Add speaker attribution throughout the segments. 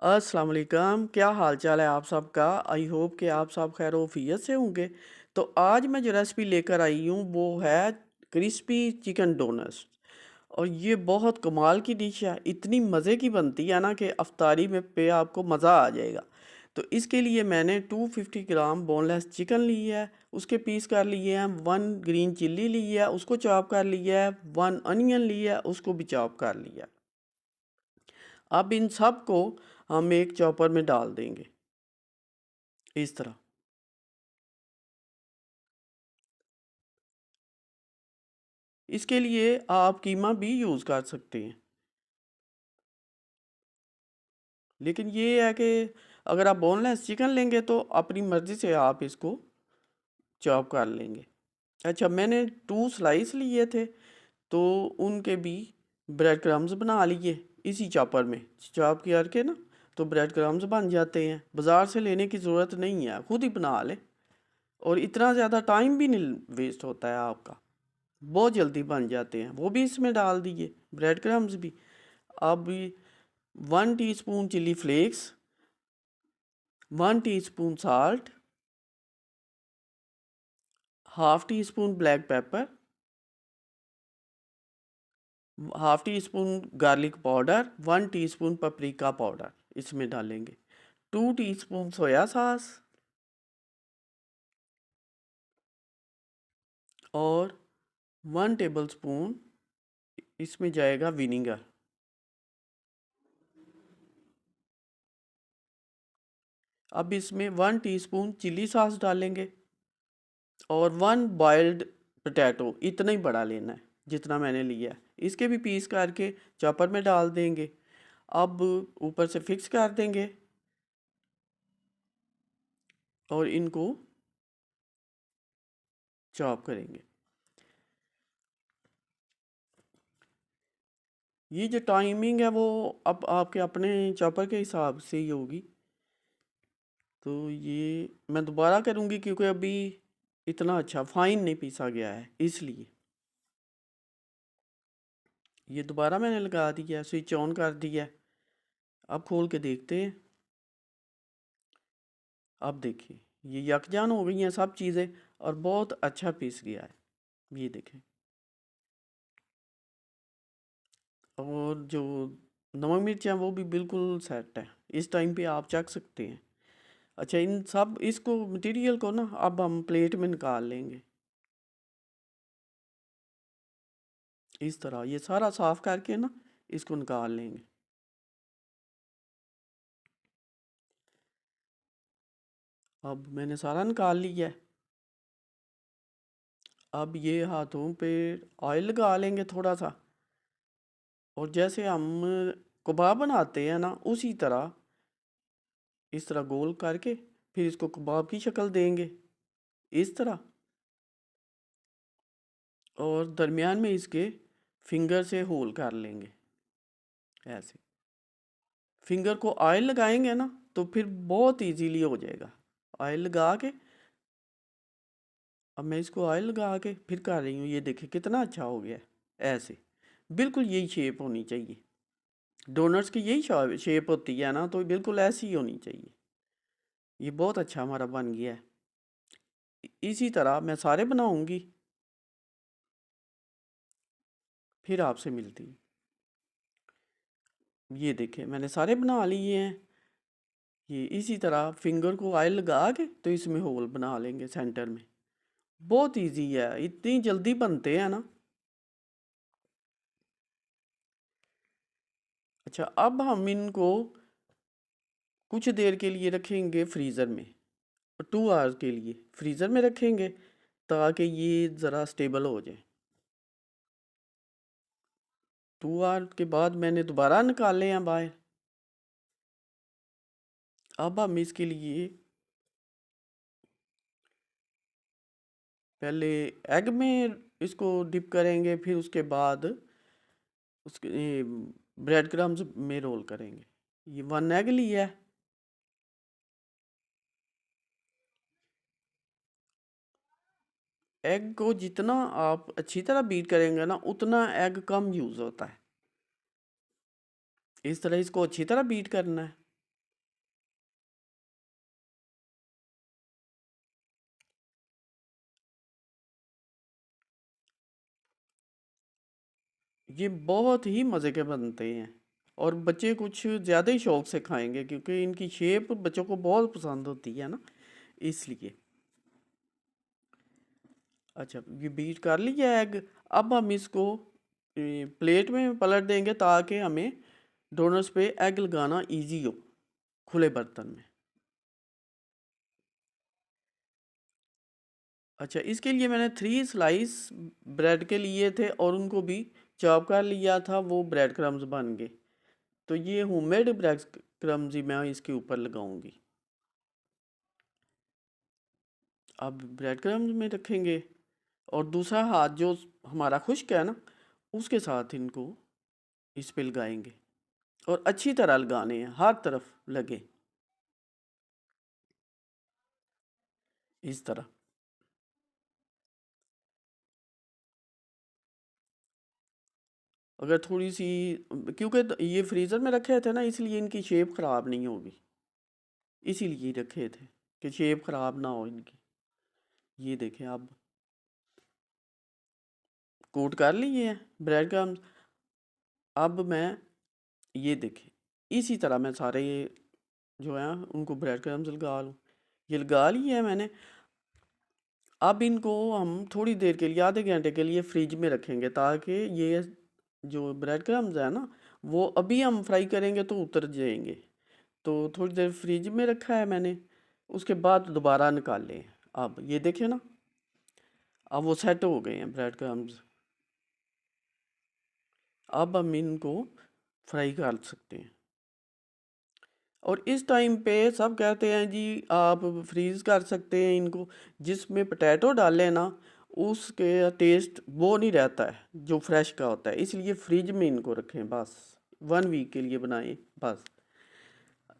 Speaker 1: अस्सलाम वालेकुम, क्या हाल चाल है आप सबका। आई होप कि आप सब खैर वफियत से होंगे। तो आज मैं जो रेसिपी लेकर आई हूँ वो है क्रिस्पी चिकन डोनट्स। और ये बहुत कमाल की डिश है, इतनी मज़े की बनती है ना कि अफ्तारी में पे आपको मज़ा आ जाएगा। तो इसके लिए मैंने 250 ग्राम बोनलेस चिकन ली है, उसके पीस कर लिए हैं। 1 ग्रीन चिल्ली ली है, उसको चॉप कर लिया है। 1 अनियन लिया है, उसको भी चॉप कर लिया। अब इन सब को हम एक चॉपर में डाल देंगे इस तरह। इसके लिए आप कीमा भी यूज़ कर सकते हैं, लेकिन ये है कि अगर आप बोनलेस चिकन लेंगे तो अपनी मर्ज़ी से आप इसको चॉप कर लेंगे। अच्छा, मैंने 2 स्लाइस लिए थे तो उनके भी ब्रेड क्रम्स बना लिए इसी चॉपर में। चॉप करके ना तो ब्रेड क्रम्स बन जाते हैं, बाज़ार से लेने की ज़रूरत नहीं है, खुद ही बना लें। और इतना ज़्यादा टाइम भी नहीं वेस्ट होता है आपका, बहुत जल्दी बन जाते हैं। वो भी इसमें डाल दिए, ब्रेड क्रम्स भी। अब 1 teaspoon chili flakes, 1 teaspoon salt, ½ teaspoon black pepper, ½ teaspoon garlic powder, 1 teaspoon paprika powder इसमें डालेंगे। 2 टीस्पून सोया सॉस और 1 टेबल स्पून इसमें जाएगा विनीगर। अब इसमें 1 टीस्पून चिली सॉस डालेंगे और 1 बॉयल्ड पोटैटो, इतना ही बड़ा लेना है जितना मैंने लिया है। इसके भी पीस करके चॉपर में डाल देंगे। अब ऊपर से फिक्स कर देंगे और इनको चॉप करेंगे। ये जो टाइमिंग है वो अब आपके अपने चॉपर के हिसाब से ही होगी। तो ये मैं दोबारा करूँगी क्योंकि अभी इतना अच्छा फाइन नहीं पीसा गया है, इसलिए ये दोबारा मैंने लगा दिया, स्विच ऑन कर दिया। अब खोल के देखते हैं। अब देखिए ये यकजान हो गई हैं सब चीज़ें और बहुत अच्छा पीस गया है, ये देखें। और जो नमक मिर्च है वो भी बिल्कुल सेट है, इस टाइम पे आप चख सकते हैं। अच्छा, इन सब इसको मटेरियल को ना अब हम प्लेट में निकाल लेंगे इस तरह। ये सारा साफ करके ना इसको निकाल लेंगे। अब मैंने सारा निकाल लिया है। अब ये हाथों पे ऑयल लगा लेंगे थोड़ा सा, और जैसे हम कबाब बनाते हैं ना उसी तरह इस तरह गोल करके फिर इसको कबाब की शक्ल देंगे इस तरह। और दरमियान में इसके फिंगर से होल कर लेंगे ऐसे। फिंगर को ऑयल लगाएंगे ना तो फिर बहुत इजीली हो जाएगा। ऑयल लगा के, अब मैं इसको ऑयल लगा के फिर कर रही हूँ, ये देखिए कितना अच्छा हो गया है। ऐसे बिल्कुल यही शेप होनी चाहिए, डोनट्स की यही शेप होती है ना, तो बिल्कुल ऐसी ही होनी चाहिए। ये बहुत अच्छा हमारा बन गया है। इसी तरह मैं सारे बनाऊंगी, फिर आपसे मिलती हूँ। ये देखें मैंने सारे बना लिए हैं। ये इसी तरह फिंगर को ऑयल लगा के तो इसमें होल बना लेंगे सेंटर में। बहुत इजी है, इतनी जल्दी बनते हैं ना। अच्छा, अब हम इनको कुछ देर के लिए रखेंगे फ्रीज़र में, 2 आवर्स के लिए फ्रीज़र में रखेंगे ताकि ये ज़रा स्टेबल हो जाए। 2 आवर के बाद मैंने दोबारा निकाले हैं बाहर। अब हम इसके लिए पहले एग में इसको डिप करेंगे, फिर उसके बाद उसके ब्रेड क्रम्स में रोल करेंगे। ये 1 एग लिया है। एग को जितना आप अच्छी तरह बीट करेंगे ना उतना एग कम यूज़ होता है। इस तरह इसको अच्छी तरह बीट करना है। ये बहुत ही मज़े के बनते हैं और बच्चे कुछ ज़्यादा ही शौक से खाएंगे क्योंकि इनकी शेप बच्चों को बहुत पसंद होती है ना, इसलिए। अच्छा, ये बीट कर लिया एग। अब हम इसको प्लेट में पलट देंगे ताकि हमें डोनट्स पे एग लगाना इजी हो खुले बर्तन में। अच्छा, इसके लिए मैंने 3 स्लाइस ब्रेड के लिए थे और उनको भी चॉप कर लिया था, वो ब्रेड क्रम्स बन गए। तो ये होममेड ब्रेड क्रम्स ही मैं इसके ऊपर लगाऊंगी। अब ब्रेड क्रम्स में रखेंगे और दूसरा हाथ जो हमारा खुश्क है ना, उसके साथ इनको इस पे लगाएंगे और अच्छी तरह लगाने हैं, हर तरफ लगे इस तरह। अगर थोड़ी सी, क्योंकि ये फ्रीज़र में रखे थे ना, इसलिए इनकी शेप ख़राब नहीं होगी, इसीलिए रखे थे कि शेप ख़राब ना हो इनकी। ये देखें, अब कोट कर लिए हैं ब्रेड क्रम्स। अब मैं, ये देखें, इसी तरह मैं सारे जो हैं उनको ब्रेड क्रम्स लगा लूँ। ये लगा लिए है मैंने। अब इनको हम थोड़ी देर के लिए, आधे घंटे के लिए फ्रिज में रखेंगे ताकि ये जो ब्रेड क्रम्स है ना, वो अभी हम फ्राई करेंगे तो उतर जाएंगे। तो थोड़ी देर फ्रिज में रखा है मैंने, उसके बाद दोबारा निकाले। अब ये देखें ना, अब वो सेट हो गए हैं ब्रेड क्रम्स। अब हम इनको फ्राई कर सकते हैं। और इस टाइम पे सब कहते हैं जी आप फ्रीज़ कर सकते हैं इनको। जिसमें पोटैटो डालें ना, उसके टेस्ट वो नहीं रहता है जो फ्रेश का होता है, इसलिए फ्रिज में इनको रखें बस। 1 वीक के लिए बनाएं बस।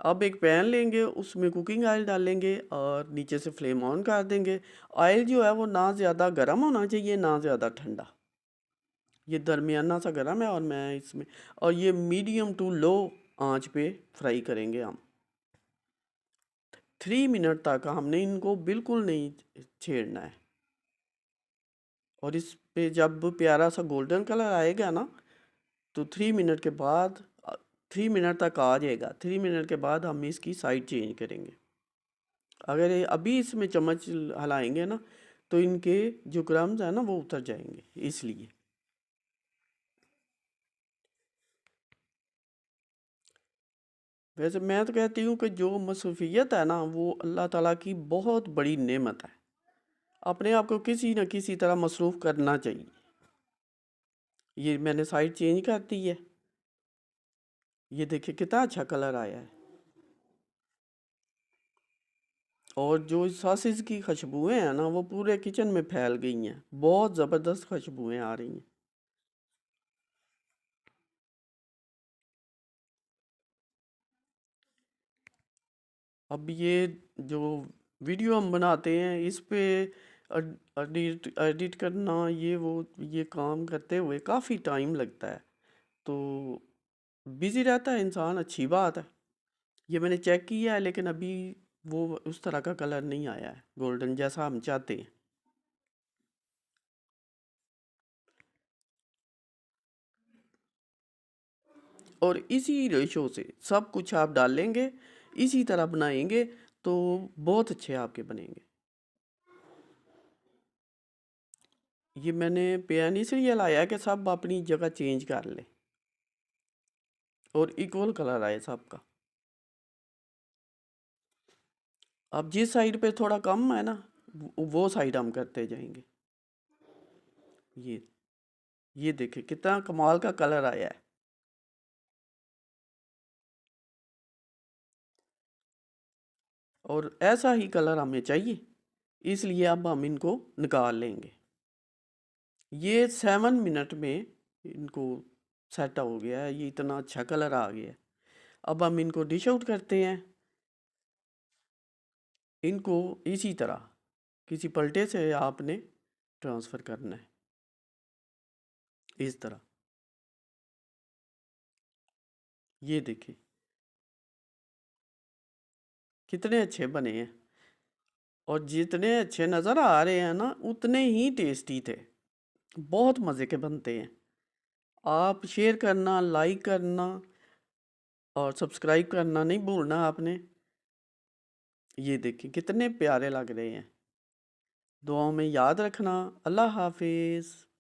Speaker 1: अब एक पैन लेंगे, उसमें कुकिंग ऑयल डालेंगे और नीचे से फ्लेम ऑन कर देंगे। ऑयल जो है वो ना ज़्यादा गर्म होना चाहिए ना ज़्यादा ठंडा, ये दरमियाना सा गर्म है। और मैं इसमें, और ये मीडियम टू लो आंच पे फ्राई करेंगे हम। 3 मिनट तक हमने इनको बिल्कुल नहीं छेड़ना है। और इस पे जब प्यारा सा गोल्डन कलर आएगा ना, तो 3 मिनट के बाद, 3 मिनट तक आ जाएगा, 3 मिनट के बाद हम इसकी साइड चेंज करेंगे। अगर ये अभी इसमें चम्मच हिलाएंगे ना, तो इनके जो क्रम्स हैं ना वो उतर जाएंगे, इसलिए। वैसे मैं तो कहती हूँ कि जो मसरूफियत है ना, वो अल्लाह ताला की बहुत बड़ी नेमत है। अपने आप को किसी न किसी तरह मसरूफ़ करना चाहिए। ये मैंने साइड चेंज कर दी है। ये देखिए कितना अच्छा कलर आया है। और जो सॉसेज की खुशबुएं हैं ना, वो पूरे किचन में फैल गई हैं, बहुत ज़बरदस्त खुशबुएं आ रही हैं। अब ये जो वीडियो हम बनाते हैं इस पे एडिट एडिट करना, ये काम करते हुए काफ़ी टाइम लगता है। तो बिज़ी रहता है इंसान, अच्छी बात है। ये मैंने चेक किया है, लेकिन अभी वो उस तरह का कलर नहीं आया है गोल्डन जैसा हम चाहते हैं। और इसी रेशो से सब कुछ आप डालेंगे, इसी तरह बनाएंगे तो बहुत अच्छे आपके बनेंगे। ये मैंने पैन इसलिए लाया है कि सब अपनी जगह चेंज कर ले और इक्वल कलर आए सबका। अब जिस साइड पे थोड़ा कम है ना, वो साइड हम करते जाएंगे। ये ये देखिए कितना कमाल का कलर आया है। और ऐसा ही कलर हमें चाहिए, इसलिए अब हम इनको निकाल लेंगे। ये 7 मिनट में इनको सेट हो गया है, ये इतना अच्छा कलर आ गया है। अब हम इनको डिश आउट करते हैं। इनको इसी तरह किसी पलटे से आपने ट्रांसफ़र करना है, इस तरह। ये देखिए कितने अच्छे बने हैं। और जितने अच्छे नज़र आ रहे हैं ना, उतने ही टेस्टी थे। बहुत मज़े के बनते हैं। आप शेयर करना, लाइक करना और सब्सक्राइब करना नहीं भूलना आपने। ये देखिए कितने प्यारे लग रहे हैं। दुआओं में याद रखना। अल्लाह हाफिज़।